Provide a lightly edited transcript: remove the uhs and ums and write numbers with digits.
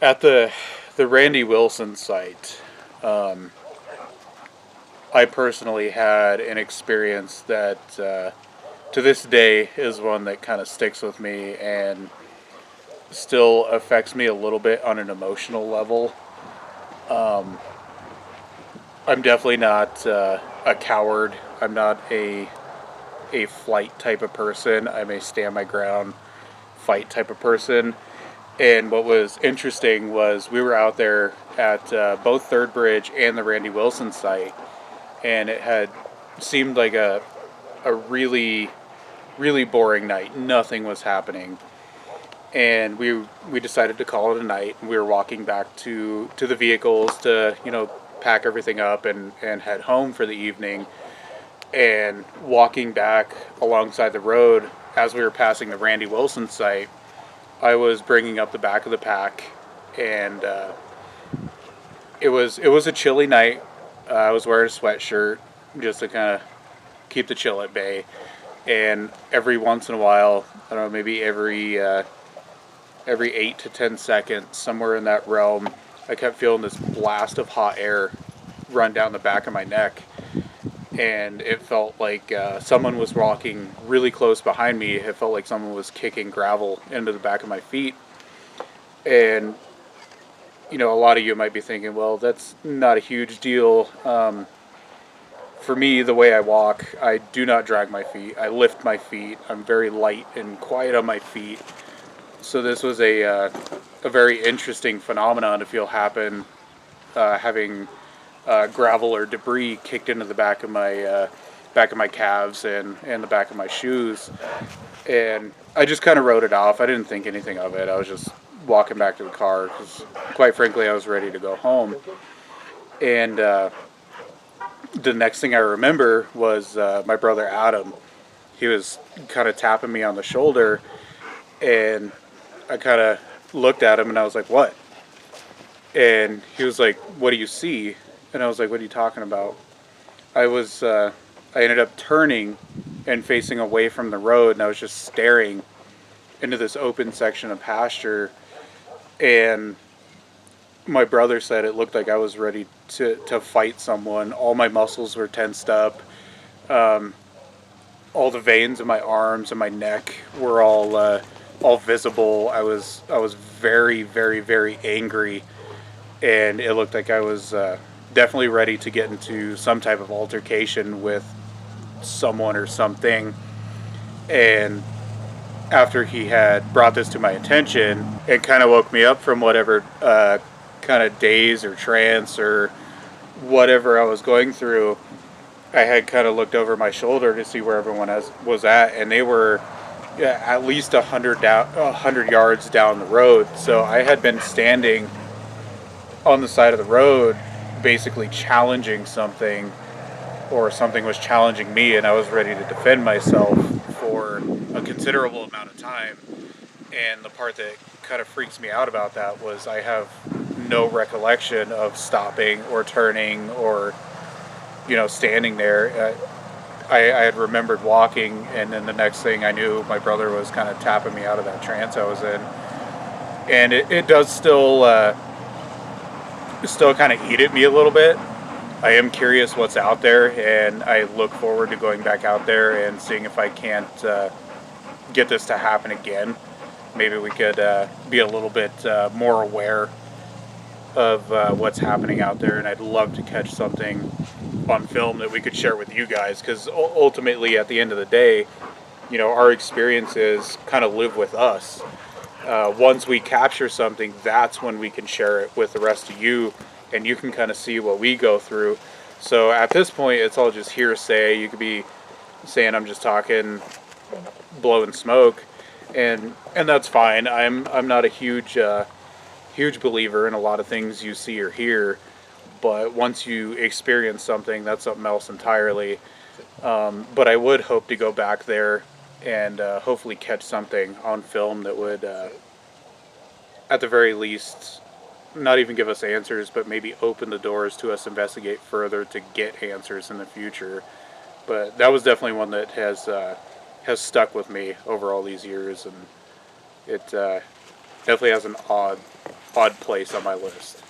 At the Randy Wilson site, um, I personally had an experience that to this day is one that kind of sticks with me and still affects me a little bit on an emotional level. Um, I'm definitely not a coward. I'm not a flight type of person. I'm a stand my ground fight type of person. And what was interesting was we were out there at both Third Bridge and the Randy Wilson site, and it had seemed like a really boring night. Nothing was happening, and we decided to call it a night. We were walking back to the vehicles to pack everything up and head home for the evening. And walking back alongside the road as we were passing the Randy Wilson site, I was bringing up the back of the pack, and it was a chilly night. I was wearing a sweatshirt just to kind of keep the chill at bay. And every once in a while, I don't know, maybe every 8 to 10 seconds, somewhere in that realm, I kept feeling this blast of hot air run down the back of my neck, and it felt like someone was walking really close behind me. It felt like someone was kicking gravel into the back of my feet. And a lot of you might be thinking, well, that's not a huge deal. For me, the way I walk, I do not drag my feet. I lift my feet. I'm very light and quiet on my feet. So this was a very interesting phenomenon to feel happen, having gravel or debris kicked into the back of my calves and the back of my shoes. And I just kind of wrote it off. I didn't think anything of it. I was just walking back to the car because, quite frankly, I was ready to go home. And the next thing I remember was my brother Adam. He was kind of tapping me on the shoulder, and I kind of looked at him and I was like, "What?" And he was like, "What do you see?" And I was like, "What are you talking about?" I ended up turning and facing away from the road, and I was just staring into this open section of pasture. And my brother said it looked like I was ready to fight someone. All my muscles were tensed up. Um, all the veins in my arms and my neck were all visible. I was very, very, very angry, and it looked like I was definitely ready to get into some type of altercation with someone or something. And after he had brought this to my attention, it kind of woke me up from whatever kind of daze or trance or whatever I was going through. I had kind of looked over my shoulder to see where everyone was at, and they were, yeah, at least 100 yards down the road. So I had been standing on the side of the road, basically challenging something, or something was challenging me, and I was ready to defend myself for a considerable amount of time. And the part that kind of freaks me out about that was I have no recollection of stopping or turning or standing there. I had remembered walking, and then the next thing I knew, my brother was kind of tapping me out of that trance I was in. And it does still kind of eat at me a little bit. I am curious what's out there, and I look forward to going back out there and seeing if I can't get this to happen again. Maybe we could be a little bit more aware of what's happening out there, and I'd love to catch something on film that we could share with you guys, because ultimately, at the end of the day, our experiences kind of live with us. Once we capture something, that's when we can share it with the rest of you, and you can kind of see what we go through. So at this point, it's all just hearsay. You could be saying I'm just talking, blowing smoke, and that's fine. I'm not a huge believer in a lot of things you see or hear, but once you experience something, that's something else entirely. But I would hope to go back there and hopefully catch something on film that would, at the very least, not even give us answers, but maybe open the doors to us investigate further to get answers in the future. But that was definitely one that has stuck with me over all these years, and it definitely has an odd odd place on my list.